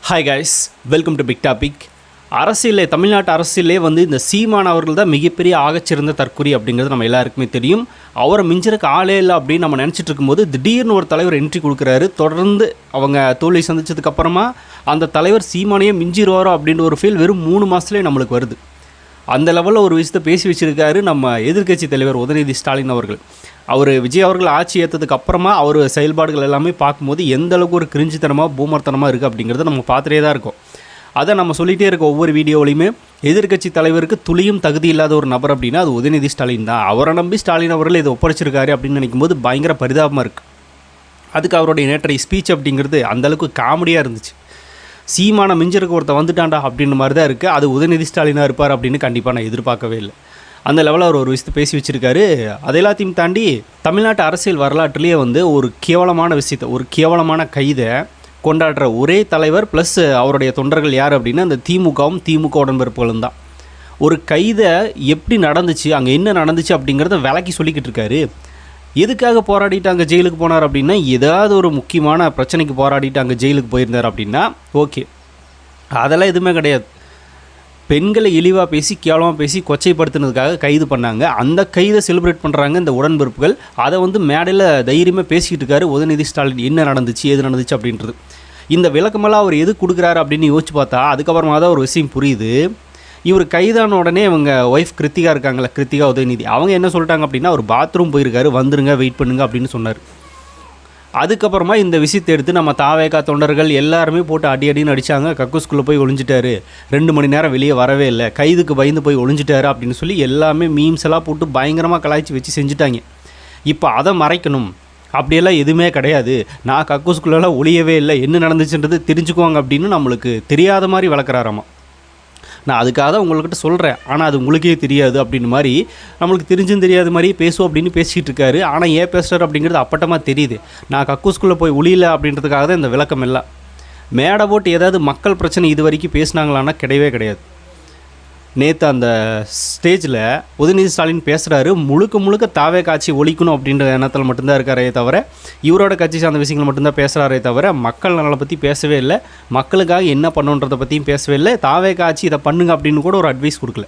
Hi guys, welcome to big topic. அரசியலே தமிழ்நாட்டு அரசியலே இந்த சீமான் அவர்கள் தான் மிகப்பெரிய ஆகச்சிறந்த தற்குறி அப்படிங்கிறது நம்ம எல்லாருக்குமே தெரியும். அவரை மிஞ்சிறக்கு ஆளே இல்லை அப்படின்னு நம்ம நினச்சிட்டு இருக்கும்போது திடீர்னு ஒரு தலைவர் என்ட்ரி கொடுக்குறாரு. தொடர்ந்து அவங்க தோல்வி சந்திச்சதுக்கப்புறமா அந்த தலைவர் சீமானையே மிஞ்சிடுவாரோ அப்படின்ற ஒரு ஃபீல் வெறும் 3 மாதத்துலேயே நம்மளுக்கு வருது. அந்த லெவலில் ஒரு விஷயத்தை பேசி வச்சுருக்காரு நம்ம எதிர்க்கட்சி தலைவர் உதயநிதி ஸ்டாலின் அவர்கள். அவர் விஜய் அவர்கள் ஆட்சி ஏற்றதுக்கு அப்புறமா அவர் செயல்பாடுகள் எல்லாமே பார்க்கும்போது எந்த அளவுக்கு ஒரு கிரிஞ்சித்தனமாக பூமர்த்தனமாக இருக்குது அப்படிங்கிறத நம்ம பார்த்துட்டே தான் இருக்கோம். அதை நம்ம சொல்லிகிட்டே இருக்க ஒவ்வொரு வீடியோவிலையுமே எதிர்க்கட்சி தலைவருக்கு துளியும் தகுதி இல்லாத ஒரு நபர் அப்படின்னா அது உதயநிதி ஸ்டாலின் தான். அவரை நம்பி ஸ்டாலின் அவர்கள் இதை ஒப்படைச்சிருக்காரு அப்படின்னு நினைக்கும்போது பயங்கர பரிதாபமாக இருக்குது. அதுக்கு அவருடைய நேற்றைய ஸ்பீச் அப்படிங்கிறது அந்தளவுக்கு காமெடியாக இருந்துச்சு. சீமான மிஞ்சிருக்கு ஒருத்தர் வந்துட்டாண்டா அப்படின்ற மாதிரி தான் இருக்குது. அது உதயநிதி ஸ்டாலினாக இருப்பார் அப்படின்னு கண்டிப்பாக நான் எதிர்பார்க்கவே இல்லை. அந்த லெவலில் அவர் ஒரு விஷயத்தை பேசி வச்சுருக்காரு. அதை எல்லாத்தையும் தாண்டி தமிழ்நாட்டு அரசியல் வரலாற்றுலேயே ஒரு கேவலமான விஷயத்தை, ஒரு கேவலமான கைதை கொண்டாடுற ஒரே தலைவர் ப்ளஸ் அவருடைய தொண்டர்கள் யார் அப்படின்னா அந்த திமுகவும் திமுக உடன்பிறப்புகளும் தான். ஒரு கைதை எப்படி நடந்துச்சு, அங்கே என்ன நடந்துச்சு அப்படிங்கிறத விளக்கி சொல்லிக்கிட்டு இருக்காரு. எதுக்காக போராடிட்டு அங்கே ஜெயிலுக்கு போனார் அப்படின்னா ஏதாவது ஒரு முக்கியமான பிரச்சனைக்கு போராடிட்டு அங்கே ஜெயிலுக்கு போயிருந்தார் அப்படின்னா ஓகே, அதெல்லாம் எதுவுமே கிடையாது. பெண்களை இழிவாக பேசி கேவலமாக பேசி கொச்சைப்படுத்தினதுக்காக கைது பண்ணாங்க. அந்த கைதை செலிப்ரேட் பண்ணுறாங்க இந்த உடன்பிறப்புகள். அதை மேடையில் தைரியமாக பேசிக்கிட்டு இருக்காரு உதயநிதி ஸ்டாலின். என்ன நடந்துச்சு ஏது நடந்துச்சு அப்படின்றது இந்த விளக்கமெல்லாம் அவர் எது கொடுக்குறாரு அப்படின்னு யோசிச்சு பார்த்தா அதுக்கப்புறமா தான் ஒரு விஷயம் புரியுது. இவர் கைதான உடனே இவங்க ஒய்ஃப் கிருத்திகா இருக்காங்களே, கிருத்திகா உதயநிதி, அவங்க என்ன சொல்லிட்டாங்க அப்படின்னா ஒரு பாத்ரூம் போயிருக்காரு, வந்துருங்க வெயிட் பண்ணுங்க அப்படின்னு சொன்னார். அதுக்கப்புறமா இந்த விஷயத்தை எடுத்து நம்ம தாவேகா தொண்டர்கள் எல்லாருமே போட்டு அடின்னு அடித்தாங்க. கக்கூஸ்குள்ளே போய் ஒளிஞ்சிட்டாரு, 2 மணி நேரம் வெளியே வரவே இல்லை, கைதுக்கு பயந்து போய் ஒளிஞ்சிட்டாரு அப்படின்னு சொல்லி எல்லாமே மீம்ஸ் எல்லாம் போட்டு பயங்கரமாக கலாய்ச்சி வச்சு செஞ்சுட்டாங்க. இப்போ அதை மறைக்கணும் அப்படியெல்லாம் எதுவுமே கிடையாது, நான் கக்கூஸ்குள்ளெல்லாம் ஒளியவே இல்லை, என்ன நடந்துச்சுன்றது தெரிஞ்சுக்குவாங்க அப்படின்னு நம்மளுக்கு தெரியாத மாதிரி வளர்க்குறாராமா. நான் அதுக்காக தான் உங்கள்கிட்ட சொல்கிறேன், ஆனால் அது உங்களுக்கே தெரியாது அப்படின்னு மாதிரி நம்மளுக்கு தெரிஞ்சும் தெரியாத மாதிரி பேசுவோம் அப்படின்னு பேசிகிட்டு இருக்காரு. ஆனால் ஏன் பேசுகிறார் அப்படிங்கிறது அப்பட்டமாக தெரியுது. நான் கக்கூஸ்குள்ளே போய் ஒளியல அப்படின்றதுக்காக தான் இந்த விளக்கம் எல்லாம். மேடை போட்டு ஏதாவது மக்கள் பிரச்சனை இது வரைக்கும் பேசினாங்களான்னா கிடையவே கிடையாது. நேற்று அந்த ஸ்டேஜில் உதயநிதி ஸ்டாலின் பேசுகிறாரு, முழுக்க தாவே காட்சி ஒழிக்கணும் அப்படின்ற எண்ணத்தில் மட்டும்தான் இருக்காரே தவிர இவரோட கட்சி சார்ந்த விஷயங்கள் மட்டும்தான் பேசுகிறாரே தவிர மக்கள் நலனை பற்றி பேசவே இல்லை, மக்களுக்காக என்ன பண்ணுன்றதை பற்றியும் பேசவே இல்லை. தாவே காட்சி இதை பண்ணுங்க அப்படின்னு கூட ஒரு அட்வைஸ் கொடுக்கல.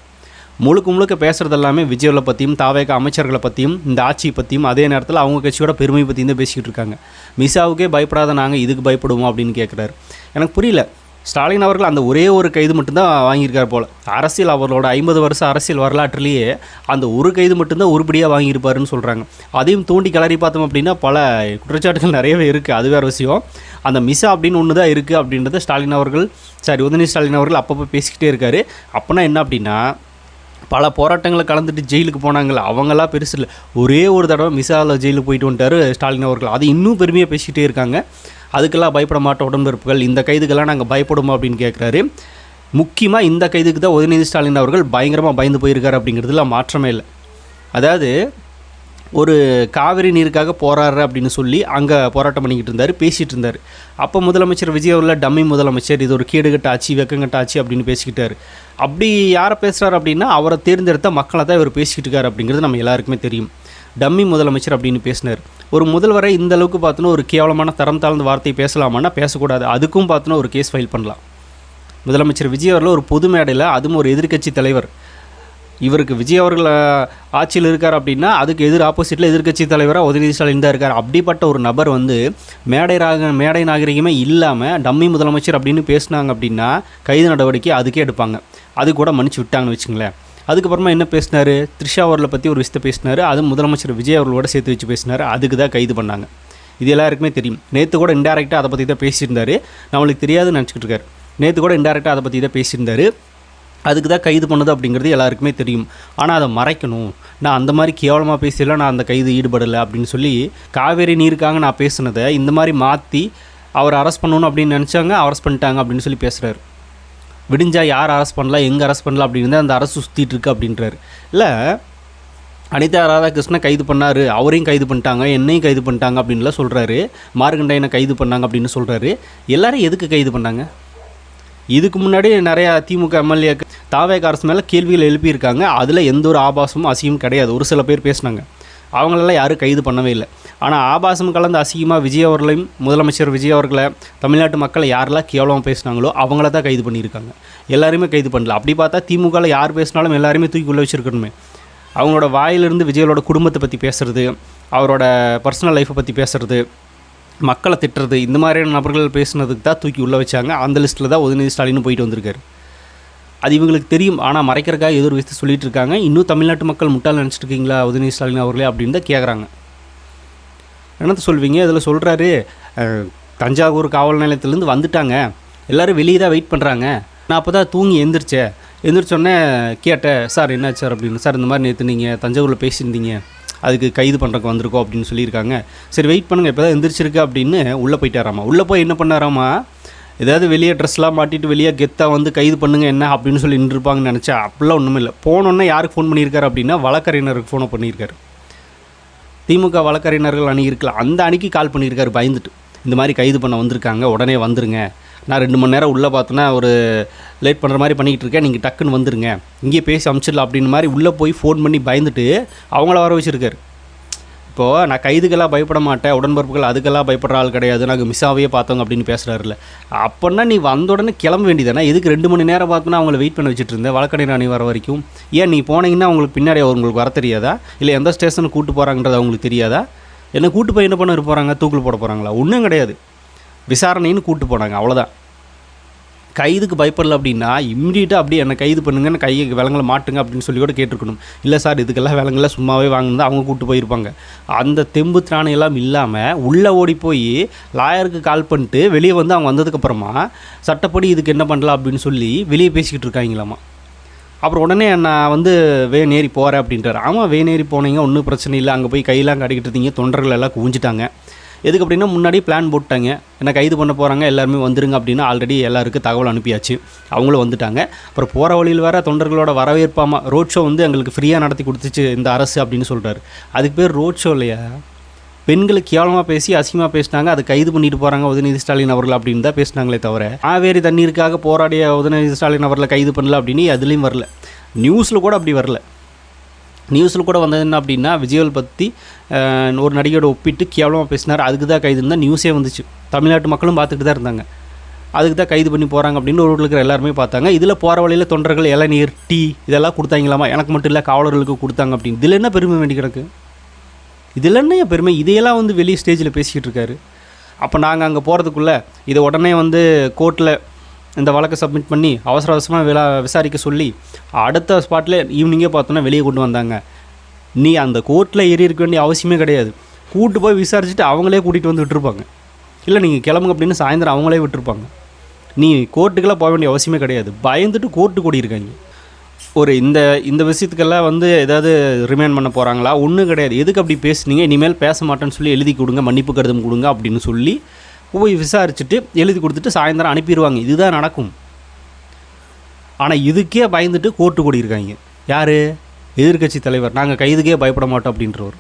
முழுக்க பேசுகிறது எல்லாமே விஜய்களை பற்றியும் தாவேக அமைச்சர்களை பற்றியும் இந்த ஆட்சியை பற்றியும் அதே நேரத்தில் அவங்க கட்சியோட பெருமை பற்றியும் தான் பேசிக்கிட்டு இருக்காங்க. மிசாவுக்கே பயப்படாத நாங்கள் இதுக்கு பயப்படுவோம் அப்படின்னு கேட்குறாரு. எனக்கு புரியல. ஸ்டாலின் அவர்கள் அந்த ஒரே ஒரு கைது மட்டும்தான் வாங்கியிருக்கார் போல். அரசியல் அவர்களோட 50 வருஷ அரசியல் வரலாற்றுலேயே அந்த ஒரு கைது மட்டும்தான் உருப்படியாக வாங்கியிருப்பாருன்னு சொல்கிறாங்க. அதையும் தூண்டி கிளறி பார்த்தோம் அப்படின்னா பல குற்றச்சாட்டுகள் நிறையவே இருக்குது. அது வேறு விஷயம். அந்த மிஸ்ஸா அப்படின்னு ஒன்று தான் இருக்குது அப்படின்றத உதயநிதி ஸ்டாலின் அவர்கள் அப்பப்போ பேசிக்கிட்டே இருக்கார். அப்போனா என்ன அப்படின்னா பல போராட்டங்களை கலந்துட்டு ஜெயிலுக்கு போனாங்களே அவங்களாம் பெருசு இல்லை, ஒரே ஒரு தடவை மிஸ்ஸாவில் ஜெயிலுக்கு போயிட்டு வந்துட்டார் ஸ்டாலின் அவர்கள். அது இன்னும் பெருமையாக பேசிக்கிட்டே இருக்காங்க. அதுக்கெல்லாம் பயப்பட மாட்டோம் உடன்பிறப்புகள், இந்த கைதுக்கெல்லாம் நாங்கள் பயப்படுமா அப்படின்னு கேட்குறாரு. முக்கியமாக இந்த கைதுக்கு தான் உதயநிதி ஸ்டாலின் அவர்கள் பயங்கரமாக பயந்து போயிருக்காரு அப்படிங்கிறதுல மாற்றமே இல்லை. அதாவது ஒரு காவிரி நீருக்காக போராடுற அப்படின்னு சொல்லி அங்கே போராட்டம் பண்ணிக்கிட்டு இருந்தார், பேசிகிட்டு இருந்தார். அப்போ முதலமைச்சர் விஜய் அவர்கள் டம்மி முதலமைச்சர், இது ஒரு கேடுகட்ட ஆட்சி, வெக்கங்கட்ட ஆட்சி அப்படின்னு பேசிக்கிட்டார். அப்படி யாரை பேசுகிறார் அப்படின்னா அவரை தேர்ந்தெடுத்த மக்களை தான் இவர் பேசிக்கிட்டு இருக்கார் அப்படிங்கிறது நம்ம எல்லாருக்குமே தெரியும். டம்மி முதலமைச்சர் அப்படின்னு பேசினார். ஒரு முதல்வரை இந்த அளவுக்கு பார்த்தோன்னா ஒரு கேவலமான தரம் தாழ்ந்த வார்த்தை பேசலாமான்னா பேசக்கூடாது. அதுக்கும் பார்த்தோன்னா ஒரு கேஸ் ஃபைல் பண்ணலாம். முதலமைச்சர் விஜய் அவர்கள் ஒரு பொது மேடையில், அதுவும் ஒரு எதிர்க்கட்சி தலைவர், இவருக்கு விஜய் அவர்கள் ஆட்சியில் இருக்கார் அப்படின்னா அதுக்கு ஆப்போசிட்டில் எதிர்க்கட்சி தலைவராக உதயநிதி ஸ்டாலின் தான் இருக்கார். அப்படிப்பட்ட ஒரு நபர் மேடை நாகரிகமே இல்லாமல் டம்மி முதலமைச்சர் அப்படின்னு பேசினாங்க அப்படின்னா கைது நடவடிக்கை அதுக்கே எடுப்பாங்க. அது கூட மன்னிச்சு விட்டாங்கன்னு வச்சுங்களேன். அதுக்கப்புறமா என்ன பேசினார், த்ரிஷா அவர்களை பற்றி ஒரு விஷயத்தை பேசினார். அது முதலமைச்சர் விஜய் அவர்களோட சேர்த்து வச்சு பேசினார். அதுக்கு தான் கைது பண்ணாங்க. இது எல்லாருக்குமே தெரியும். நேற்று கூட இன்டெரக்டாக அதை பற்றி தான் பேசியிருந்தார். நம்மளுக்கு தெரியாதுன்னு நினச்சிக்கிட்டு இருக்காரு. நேற்று கூட இன்டெரக்டாக அதை பற்றி தான் பேசியிருந்தார். அதுக்கு தான் கைது பண்ணது அப்படிங்கிறது எல்லாருக்குமே தெரியும். ஆனால் அதை மறைக்கணும், நான் அந்த மாதிரி கேவலமாக பேசல, நான் அந்த கைது ஈடுபடலை அப்படின்னு சொல்லி காவேரி நீருக்காக நான் பேசுனதை இந்த மாதிரி மாற்றி அவர் அரெஸ்ட் பண்ணணும் அப்படின்னு நினச்சாங்க, அரெஸ்ட் பண்ணிட்டாங்க அப்படின்னு சொல்லி பேசுகிறாரு. விடிஞ்சா யார் அரெஸ்ட் பண்ணலாம், எங்கே அரெஸ்ட் பண்ணலாம் அப்படின்னு அந்த அரசு சுற்றிட்டு இருக்கு அப்படின்றாரு. இல்லை, அனிதா ராதாகிருஷ்ணன் கைது பண்ணார், அவரையும் கைது பண்ணிட்டாங்க, என்னையும் கைது பண்ணிட்டாங்க அப்படின்லாம் சொல்கிறாரு. மார்கண்டையனை கைது பண்ணாங்க அப்படின்னு சொல்கிறாரு. எல்லோரும் எதுக்கு கைது பண்ணாங்க? இதுக்கு முன்னாடி நிறையா திமுக எம்எல்ஏ தாவேக அரசு மேலே கேள்விகள் எழுப்பியிருக்காங்க. அதில் எந்த ஒரு ஆபாசமும் அசியும் கிடையாது. ஒரு சில பேர் பேசினாங்க. அவங்களெல்லாம் யாரும் கைது பண்ணவே இல்லை. ஆனால் ஆபாசம் கலந்து அசிங்கமாக விஜய் அவர்களையும் முதலமைச்சர் விஜய் அவர்களை தமிழ்நாட்டு மக்களை யாரெல்லாம் கேவலமாக பேசினாங்களோ அவங்கள தான் கைது பண்ணியிருக்காங்க. எல்லாருமே கைது பண்ணல. அப்படி பார்த்தா திமுகவில் யார் பேசினாலும் எல்லாருமே தூக்கி உள்ள வச்சுருக்கணுமே. அவங்களோட வாயிலிருந்து விஜயோட குடும்பத்தை பற்றி பேசுகிறது, அவரோட பர்சனல் லைஃப்பை பற்றி பேசுகிறது, மக்களை திட்டுறது, இந்த மாதிரியான நபர்கள் பேசுனதுக்கு தான் தூக்கி உள்ளே வச்சாங்க. அந்த லிஸ்ட்டில் தான் உதயநிதி ஸ்டாலின் போயிட்டு வந்திருக்காரு. அது இவங்களுக்கு தெரியும். ஆனால் மறைக்கிறக்காக ஏதோ ஒரு விஷயத்தை சொல்லிட்டு இருக்காங்க. இன்னும் தமிழ்நாட்டு மக்கள் முட்டால் நினச்சிட்டு இருக்கீங்களா உதயநிதி ஸ்டாலின் அவர்களே அப்படின்னு தான் கேட்குறாங்க. என்னத்த சொல்வீங்க? இதில் சொல்கிறாரு, தஞ்சாவூர் காவல் நிலையத்திலேருந்து வந்துட்டாங்க, எல்லோரும் வெளியே தான் வெயிட் பண்ணுறாங்க. நான் அப்போ தான் தூங்கி எந்திரிச்சோடனே கேட்டேன், சார் என்னாச்சு சார் அப்படின்னு. சார் இந்த மாதிரி நேற்று நீங்கள் தஞ்சாவூரில் பேசியிருந்தீங்க, அதுக்கு கைது பண்ணுறக்கு வந்திருக்கோம் அப்படின்னு சொல்லியிருக்காங்க. சரி வெயிட் பண்ணுங்கள், இப்போ தான் எந்திரிச்சிருக்கு அப்படின்னு உள்ளே போயிட்டாராமா. உள்ளே போய் என்ன பண்ணாராமா, ஏதாவது வெளியே ட்ரெஸ்லாம் மாட்டிட்டு வெளியே கெத்தாக வந்து கைது பண்ணுங்க என்ன அப்படின்னு சொல்லி நின்றுருப்பாங்கன்னு நினச்சா அப்படிலாம் ஒன்றும் இல்லை. போனோன்னே யாருக்கு ஃபோன் பண்ணியிருக்காரு அப்படின்னா வழக்கறிஞருக்கு ஃபோனை பண்ணியிருக்காரு. திமுக வழக்கறிஞர்கள் அணி இருக்கலாம், அந்த அணிக்கு கால் பண்ணியிருக்காரு பயந்துட்டு. இந்த மாதிரி கைது பண்ண வந்திருக்காங்க, உடனே வந்துருங்க, நான் 2 மணி நேரம் உள்ளே பார்த்தோன்னா ஒரு லேட் பண்ணுற மாதிரி பண்ணிக்கிட்டு இருக்கேன், நீங்கள் டக்குன்னு வந்துருங்க, இங்கேயே பேசி அமுச்சிடலாம் அப்படின்னு மாதிரி உள்ளே போய் ஃபோன் பண்ணி பயந்துட்டு அவங்கள வர வச்சுருக்காரு. இப்போது நான் கைதுக்கெல்லாம் பயப்பட மாட்டேன், உடன்பரப்புகள் அதுக்கெல்லாம் பயப்படுற ஆள் கிடையாது, நாங்கள் மிஸ்ஸாவே பார்த்தோங்க அப்படின்னு பேசுகிறாருல்ல. அப்போன்னா நீ வந்த உடனே கிளம்ப வேண்டியதானே? எதுக்கு 2 மணி நேரம் பார்த்தோன்னா அவங்கள வெயிட் பண்ண வச்சுட்டு இருந்தேன் வழக்கறிஞர் அணி வர வரைக்கும்? ஏன் நீ போனீங்கன்னா அவங்களுக்கு பின்னாடி உங்களுக்கு வர தெரியாதா? இல்லை எந்த ஸ்டேஷனுக்கு கூட்டு போகிறாங்கன்றது அவங்களுக்கு தெரியாதா? என்ன கூட்டு போய் என்ன பண்ண போகிறாங்க? தூக்கில் போட போகிறாங்களா? ஒன்றும் கிடையாது, விசாரணைன்னு கூட்டு போனாங்க, அவ்வளோதான். கைதுக்கு பயப்படல அப்படின்னா இம்மிடியட்டாக அப்படியே என்னை கைது பண்ணுங்கன்னு கையை விலங்குல மாட்டுங்க அப்படின்னு சொல்லி கூட கேட்டிருக்கணும். இல்லை சார் இதுக்கெல்லாம் விலங்குல சும்மாவே வாங்கினது அவங்க கூப்பிட்டு போயிருப்பாங்க. அந்த தெம்பு திராணம் எல்லாம் இல்லாமல் உள்ளே ஓடி போய் லாயருக்கு கால் பண்ணிட்டு வெளியே வந்து அவங்க வந்ததுக்கப்புறமா சட்டப்படி இதுக்கு என்ன பண்ணலாம் அப்படின்னு சொல்லி வெளியே பேசிக்கிட்டு இருக்காங்களாமா. அப்புறம் உடனே நான் வந்து வேநேரி போகிறேன் அப்படின்றார். ஆமாம், வேநேரி போனீங்க, ஒன்றும் பிரச்சனை இல்லை, அங்கே போய் கையெல்லாம் கட்டிக்கிட்டு இருந்தீங்க, தொண்டர்கள் எல்லாம் குவிஞ்சிட்டாங்க. எதுக்கு அப்படின்னா முன்னாடி பிளான் போட்டாங்க, என்ன கைது பண்ண போகிறாங்க, எல்லாருமே வந்துருங்க அப்படின்னு ஆல்ரெடி எல்லாருக்கும் தகவல் அனுப்பியாச்சு, அவங்களும் வந்துட்டாங்க. அப்புறம் போகிற வழியில் வேறு தொண்டர்களோட வரவேற்பாமல் ரோட் ஷோ வந்து எங்களுக்கு ஃப்ரீயாக நடத்தி கொடுத்துச்சு இந்த அரசு அப்படின்னு சொல்கிறாரு. அதுக்கு பேர் ரோட் ஷோ இல்லையா? பெண்களுக்கு கேவலமாக பேசி அசிங்கமாக பேசினாங்க, அதை கைது பண்ணிட்டு போகிறாங்க உதயநிதி ஸ்டாலின் அவர்கள் அப்படின்னு தான் பேசினாங்களே தவிர காவேரி தண்ணீருக்காக போராடிய உதயநிதி ஸ்டாலின் அவர்களை கைது பண்ணல அப்படின்னு அதுலேயும் வரல. நியூஸில் கூட அப்படி வரல. நியூஸில் கூட வந்தது என்ன அப்படின்னா விஜயல் பற்றி ஒரு நடிகையோட ஒப்பிட்டு கேவலமாக பேசினார், அதுக்கு தான் கைதுன்னு தான் நியூஸே வந்துச்சு. தமிழ்நாட்டு மக்களும் பார்த்துட்டு தான் இருந்தாங்க. அதுக்கு தான் கைது பண்ணி போகிறாங்க அப்படின்னு ஒரு இருக்கிற எல்லாருமே பார்த்தாங்க. இதில் போகிற வழியில் தொண்டர்கள் இளநீர் டீ இதெல்லாம் கொடுத்தாங்களாமா, எனக்கு மட்டும் இல்லை காவலர்களுக்கு கொடுத்தாங்க அப்படின்னு. இதில் என்ன பெருமை வேண்டி கிடக்கு? இதில் என்ன பெருமை? இதையெல்லாம் வந்து வெளியே ஸ்டேஜில் பேசிக்கிட்டு இருக்காரு. அப்போ நாங்கள் அங்கே போகிறதுக்குள்ளே இதை உடனே வந்து கோர்ட்டில் இந்த வழக்கை சப்மிட் பண்ணி அவசர அவசரமாக விசாரிக்க சொல்லி அடுத்த ஸ்பாட்டில் ஈவினிங்கே பார்த்தோன்னா வெளியே கொண்டு வந்தாங்க. நீ அந்த கோர்ட்டில் ஏறி இருக்க வேண்டிய அவசியமே கிடையாது. கூட்டு போய் விசாரிச்சுட்டு அவங்களே கூட்டிகிட்டு வந்து விட்டுருப்பாங்க. இல்லை நீங்கள் கிளம்புங்க அப்படின்னு சாயந்தரம் அவங்களே விட்டுருப்பாங்க. நீ கோர்ட்டுக்கெல்லாம் போக வேண்டிய அவசியமே கிடையாது. பயந்துட்டு கோர்ட்டு கூடியிருக்காங்க. ஒரு இந்த விஷயத்துக்கெல்லாம் வந்து ஏதாவது ரிமைண்ட் பண்ண போகிறாங்களா? ஒன்றும் கிடையாது. எதுக்கு அப்படி பேசுனீங்க, இனிமேல் பேச மாட்டேன்னு சொல்லி எழுதி கொடுங்க, மன்னிப்பு கடிதம் கொடுங்க அப்படின்னு சொல்லி போய் விசாரிச்சுட்டு எழுதி கொடுத்துட்டு சாயந்தரம் அனுப்பிடுவாங்க. இதுதான் நடக்கும். ஆனால் இதுக்கே பயந்துட்டு கோர்ட்டு கூடியிருக்காங்க. யார்? எதிர்கட்சி தலைவர். நாங்கள் கைதுக்கே பயப்பட மாட்டோம் அப்படின்றவர்.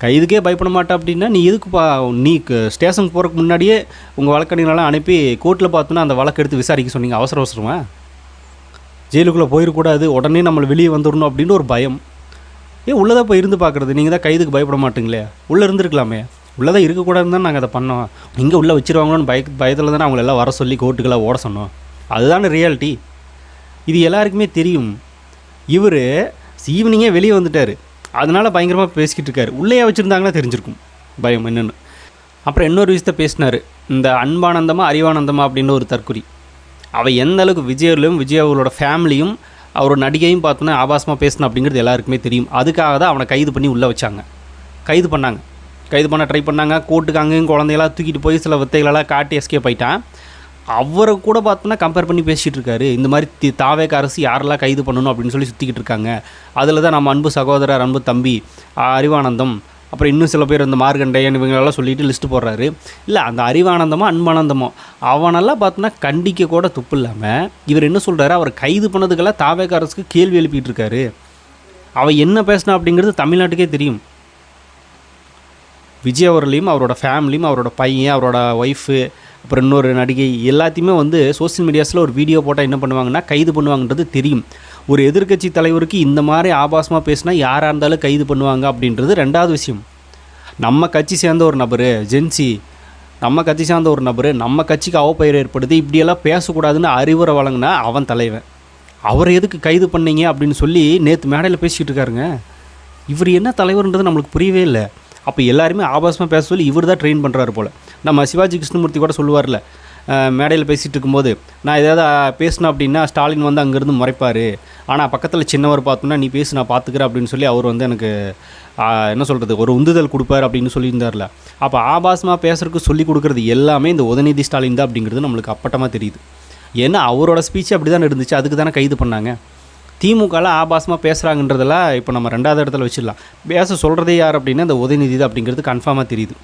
கைதுக்கே பயப்பட மாட்டோம் அப்படின்னா நீ எதுக்குப்பா? நீ ஸ்டேஷனுக்கு போகிறதுக்கு முன்னாடியே உங்கள் வழக்கறிஞரெல்லாம் அனுப்பி கோர்ட்டில் பார்த்தோன்னா அந்த வழக்கு எடுத்து விசாரிக்க சொன்னீங்க அவசர அவசரமா. ஜெயிலுக்குள்ளே போயிடக்கூடாது, உடனே நம்மளை வெளியே வந்துடணும் அப்படின்னு ஒரு பயம். உள்ளதாக போய் இருந்து பார்க்குறது. நீங்கள் தான் கைதுக்கு பயப்பட மாட்டீங்களே, உள்ளே இருந்துருக்கலாமே. உள்ளதாக இருக்கக்கூடாதுன்னு தான் நாங்கள் அதை பண்ணோம். இங்கே உள்ளே வச்சுருவாங்களோன்னு பயத்தில் தானே அவங்களெல்லாம் வர சொல்லி கோர்ட்டுக்கெல்லாம் ஓட சொன்னோம். அதுதானே ரியாலிட்டி. இது எல்லாருக்குமே தெரியும். இவர் ஈவினிங்கே வெளியே வந்துட்டார், அதனால் பயங்கரமாக பேசிக்கிட்டு இருக்காரு. உள்ளேயே வச்சுருந்தாங்கன்னா தெரிஞ்சிருக்கும் பயம் என்னென்னு. அப்புறம் இன்னொரு விஷயத்தை பேசினார், இந்த அன்பானந்தமா அறிவானந்தமா அப்படின்னு ஒரு தற்குறி. அவள் எந்த அளவுக்கு விஜய் அவரோட ஃபேமிலியும் அவரோட நடிகையும் பார்த்தோன்னா ஆபாசமாக பேசினா அப்படிங்கிறது எல்லாருக்குமே தெரியும். அதுக்காக தான் அவனை கைது பண்ணி உள்ளே வச்சாங்க. கைது பண்ண ட்ரை பண்ணாங்க. கோர்ட்டுக்கு அங்கேயும் குழந்தையெல்லாம் தூக்கிட்டு போய் சில வித்தைகளெல்லாம் காட்டி எஸ்கேப் ஆகிட்டான். அவரை கூட பார்த்தோன்னா கம்பேர் பண்ணி பேசிகிட்டு இருக்காரு. இந்த மாதிரி தாவேக அரசு யாரெல்லாம் கைது பண்ணணும் அப்படின்னு சொல்லி சுற்றிக்கிட்டு இருக்காங்க. அதில் தான் நம்ம அன்பு சகோதரர், அன்பு தம்பி அறிவானந்தம், அப்புறம் இன்னும் சில பேர் இந்த மார்கண்டையன் இவங்களெல்லாம் சொல்லிட்டு லிஸ்ட்டு போடுறாரு. இல்லை அந்த அறிவானந்தமோ அன்பானந்தமோ அவனெல்லாம் பார்த்தோன்னா கண்டிக்க கூட துப்பு இல்லாமல் இவர் என்ன சொல்கிறாரு, அவர் கைது பண்ணதுக்கெல்லாம் தாவேக அரசுக்கு கேள்வி எழுப்பிட்டு இருக்காரு. அவன் என்ன பேசினா அப்படிங்கிறது தமிழ்நாட்டுக்கே தெரியும். விஜய் அவர்களையும் அவரோட ஃபேமிலியும் அவரோட பையன், அவரோட ஒய்ஃபு, அப்புறம் இன்னொரு நடிகை எல்லாத்தையுமே வந்து சோஷியல் மீடியாஸில் ஒரு வீடியோ போட்டால் என்ன பண்ணுவாங்கன்னா கைது பண்ணுவாங்கன்றது தெரியும். ஒரு எதிர்க்கட்சி தலைவருக்கு இந்த மாதிரி ஆபாசமாக பேசினா யாராக இருந்தாலும் கைது பண்ணுவாங்க அப்படின்றது ரெண்டாவது விஷயம். நம்ம கட்சி சேர்ந்த ஒரு நபர் ஜென்சி, நம்ம கட்சி சேர்ந்த ஒரு நபர் நம்ம கட்சிக்கு அவப்பெயர் ஏற்படுது, இப்படியெல்லாம் பேசக்கூடாதுன்னு அறிவுரை வழங்கினா அவன் தலைவன். அவரை எதுக்கு கைது பண்ணீங்க அப்படின்னு சொல்லி நேற்று மேடையில் பேசிக்கிட்டு இருக்காருங்க. இவர் என்ன தலைவர்ன்றது நம்மளுக்கு புரியவே இல்லை. அப்போ எல்லாருமே ஆபாசமாக பேச சொல்லி இவர் தான் ட்ரெயின் பண்ணுறாரு போல். நம்ம சிவாஜி கிருஷ்ணமூர்த்தி கூட சொல்லுவார்ல, மேடையில் பேசிகிட்டு இருக்கும்போது, நான் ஏதாவது பேசினேன் அப்படின்னா ஸ்டாலின் வந்து அங்கேருந்து முறைப்பார், ஆனால் பக்கத்தில் சின்னவர் பார்த்தோன்னா நீ பேசு நான் பார்த்துக்கிறேன் அப்படின்னு சொல்லி அவர் வந்து எனக்கு என்ன சொல்கிறது ஒரு உந்துதல் கொடுப்பார் அப்படின்னு சொல்லியிருந்தார்ல. அப்போ ஆபாசமாக பேசுறதுக்கு சொல்லி கொடுக்குறது எல்லாமே இந்த உதயநிதி ஸ்டாலின் தான் அப்படிங்கிறது நம்மளுக்கு அப்பட்டமாக தெரியுது. ஏன்னா அவரோட ஸ்பீச் அப்படி தான் இருந்துச்சு, அதுக்கு தானே கைது பண்ணாங்க. திமுகவில் ஆபாசமாக பேசுகிறாங்கன்றதெல்லாம் இப்போ நம்ம ரெண்டாவது இடத்துல வச்சிடலாம். பேச சொல்கிறதே யார் அப்படின்னா இந்த உதயநிதி தான் அப்படிங்கிறது கன்ஃபார்மாக தெரியுது.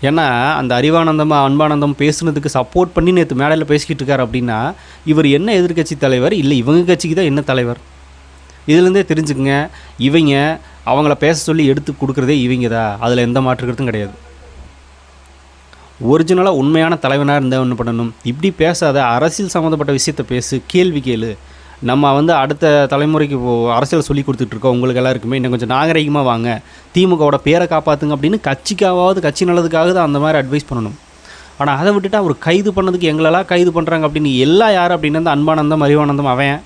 ஏன்னா அந்த அறிவானந்தமாக அன்பானந்தம் பேசுனதுக்கு சப்போர்ட் பண்ணி நேற்று மேடையில் பேசிக்கிட்டு இருக்கார் அப்படின்னா இவர் என்ன எதிர்க்கட்சி தலைவர் இல்லை இவங்க கட்சிக்கு தான் என்ன தலைவர்? இதுலேருந்தே தெரிஞ்சுக்குங்க, இவங்க அவங்கள பேச சொல்லி எடுத்து கொடுக்குறதே இவங்க தான், அதில் எந்த மாற்றுக்கிறதும் கிடையாது. ஒரிஜினலாக உண்மையான தலைவனாக இருந்தால் ஒன்று பண்ணணும், இப்படி பேசாத, அரசியல் சம்மந்தப்பட்ட விஷயத்தை பேசு, கேள்வி கேளு. நம்ம வந்து அடுத்த தலைமுறைக்கு அரசியல் சொல்லி கொடுத்துட்ருக்கோம், உங்களுக்கு எல்லாருக்குமே இன்னும் கொஞ்சம் நாகரிகமாக வாங்க, திமுகவோட பேரை காப்பாற்றுங்க அப்படின்னு கட்சிக்காவது கட்சி நல்லதுக்காக தான் அந்த மாதிரி அட்வைஸ் பண்ணணும். ஆனால் அதை விட்டுட்டு அவர் கைது பண்ணதுக்கு எங்களெல்லாம் கைது பண்ணுறாங்க அப்படின்னு எல்லாம் யார் அப்படின்னா இந்த அன்பானந்தம் அறிவானந்தம் அவன்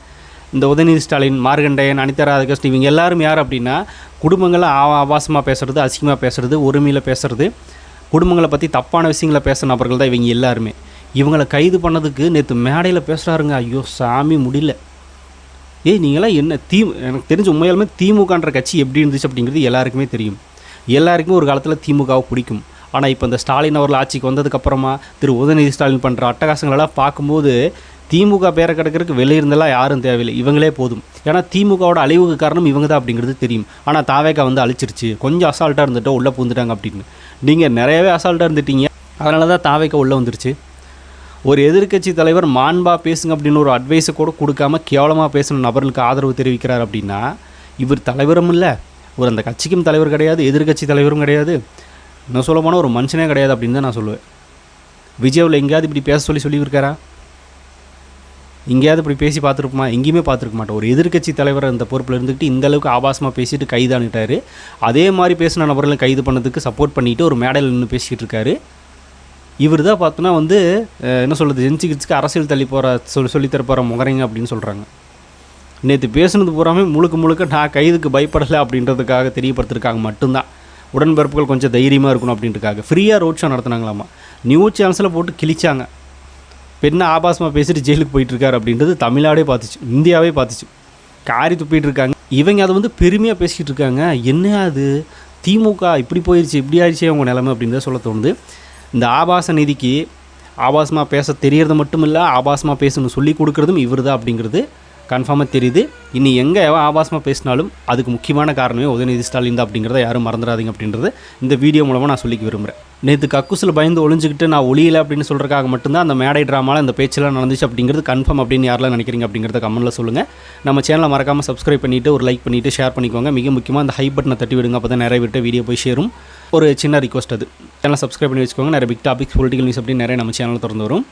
இந்த உதயநிதி ஸ்டாலின் மார்கண்டையன் அனிதா ராதாகிருஷ்ணன் இவங்க எல்லாரும் யார் அப்படின்னா குடும்பங்களை ஆபாசமாக பேசுகிறது, அசிங்கமாக பேசுகிறது, ஒருமையில் பேசுகிறது, குடும்பங்களை பற்றி தப்பான விஷயங்களை பேசுகிற நபர்கள் தான் இவங்க எல்லாருமே. இவங்களை கைது பண்ணதுக்கு நேற்று மேடையில் பேசுகிறாருங்க. ஐயோ சாமி முடியல. நீங்களாம் என்ன எனக்கு தெரிஞ்ச உண்மையாலுமே திமுகன்ற கட்சி எப்படி இருந்துச்சு அப்படிங்கிறது எல்லாருக்குமே தெரியும். எல்லாருக்குமே ஒரு காலத்தில் திமுகவை பிடிக்கும். ஆனால் இப்போ இந்த ஸ்டாலின் அவர்கள் ஆட்சிக்கு வந்ததுக்கப்புறமா திரு உதயநிதி ஸ்டாலின் பண்ணுற அட்டகாசங்களெல்லாம் பார்க்கும்போது திமுக பேரை கிடக்கிறதுக்கு வெளியே இருந்தெல்லாம் யாரும் தேவையில்லை, இவங்களே போதும். ஏன்னா திமுகவோட அழிவுக்கு காரணம் இவங்க தான் அப்படிங்கிறது தெரியும். ஆனால் தாவேக்கா வந்து அழிச்சிருச்சு, கொஞ்சம் அசால்ட்டாக இருந்துட்டோ உள்ளே பூந்துட்டாங்க அப்படின்னு. நீங்கள் நிறையவே அசால்ட்டாக இருந்துட்டீங்க, அதனால தான் தாவேக்கா உள்ளே வந்துருச்சு. ஒரு எதிர்க்கட்சி தலைவர் மாண்பாக பேசுங்க அப்படின்னு ஒரு அட்வைஸை கூட கொடுக்காம கேவலமாக பேசின நபர்களுக்கு ஆதரவு தெரிவிக்கிறார் அப்படின்னா இவர் தலைவரும் இல்லை, ஒரு அந்த கட்சிக்கும் தலைவர் கிடையாது, எதிர்க்கட்சி தலைவரும் கிடையாது, இன்னும் சொல்ல போனால் ஒரு மனுஷனே கிடையாது அப்படின்னு தான் நான் சொல்லுவேன். விஜயாவில் எங்கேயாவது இப்படி பேச சொல்லியிருக்காரா? எங்கேயாவது இப்படி பேசி பார்த்துருப்போமா? எங்கேயுமே பார்த்துருக்க மாட்டோம். ஒரு எதிர்க்கட்சி தலைவர் அந்த பொறுப்பில் இருந்துக்கிட்டு இந்தளவுக்கு ஆபாசமாக பேசிட்டு கைதானிட்டார். அதே மாதிரி பேசின நபர்களும் கைது பண்ணதுக்கு சப்போர்ட் பண்ணிவிட்டு ஒரு மேடையில் நின்று பேசிக்கிட்டு இருக்காரு. இவர் தான் பார்த்தோன்னா வந்து என்ன சொல்கிறது ஜென்சி கிட்ஸ்க்கு அரசியல் தள்ளி போகிற சொல்லித்தர போகிற முகரைங்க அப்படின்னு சொல்கிறாங்க. நேற்று பேசுனது பூராமே முழுக்க நான் கைதுக்கு பயப்படலை அப்படின்றதுக்காக தெரியப்படுத்திருக்காங்க மட்டும்தான். உடன்பிறப்புகள் கொஞ்சம் தைரியமாக இருக்கணும் அப்படின்றதுக்காக ஃப்ரீயாக ரோட் ஷோ நடத்துனாங்களாமா. நியூஸ் சேனல்ஸில் போட்டு கிழிச்சாங்க. பெண்ணை ஆபாசமாக பேசிட்டு ஜெயிலுக்கு போயிட்டுருக்காரு அப்படின்றது தமிழ்நாடே பார்த்துச்சு, இந்தியாவே பார்த்துச்சு. காரி துப்பிட்டு இருக்காங்க. இவங்க அதை வந்து பெருமையாக பேசிக்கிட்டு இருக்காங்க. என்ன அது திமுக இப்படி போயிடுச்சு, இப்படி ஆயிடுச்சே அவங்க நிலைமை அப்படின்னு தான் சொல்ல தோணுது. இந்த ஆபாச நிதிக்கு ஆபாசமாக பேச தெரியறது மட்டும் இல்லை, ஆபாசமாக பேசணும்னு சொல்லி கொடுக்குறதும் இவர் தான் அப்படிங்கிறது கன்ஃபார்மாக தெரியுது. இனி எங்கே எவன் ஆபாசமாக பேசினாலும் அதுக்கு முக்கியமான காரணமே உதயநிதி ஸ்டாலின் தான் அப்படிங்கிறத யாரும் மறந்துடாதீங்க அப்படின்றது இந்த வீடியோ மூலமாக நான் சொல்லிக்க விரும்புகிறேன். நேற்று கக்கூசில் பயந்து ஒளிஞ்சிக்கிட்டு நான் ஒளியலை அப்படின்னு சொல்கிறக்காக மட்டும்தான் அந்த மேடை ட்ராமாவில் இந்த பேச்செல்லாம் நடந்துச்சு அப்படிங்கிறது கன்ஃபார்ம் அப்படின்னு யாரெல்லாம் நினைக்கிறீங்க அப்படிங்கிறத கமெண்ட்டில் சொல்லுங்கள். நம்ம சேனலை மறக்காமல் சப்ஸ்கிரைப் பண்ணிவிட்டு ஒரு லைக் பண்ணிவிட்டு ஷேர் பண்ணிக்கோங்க. மிக முக்கியமாக அந்த ஹை பட்டனை தட்டி விடுங்க, அப்போ தான் நிறைய விட்டு வீடியோ போய் சேரும். ஒரு சின்ன ரிக்வஸ்ட், அது சேனலை சப்ஸ்கிரைப் பண்ணி வச்சுக்கோங்க. நிறைய பிக் டாபிக்ஸ் பொலிட்டிக்கல் நியூஸ் அப்படின்னு நிறைய நம்ம சேனலில் திறந்து வரும்.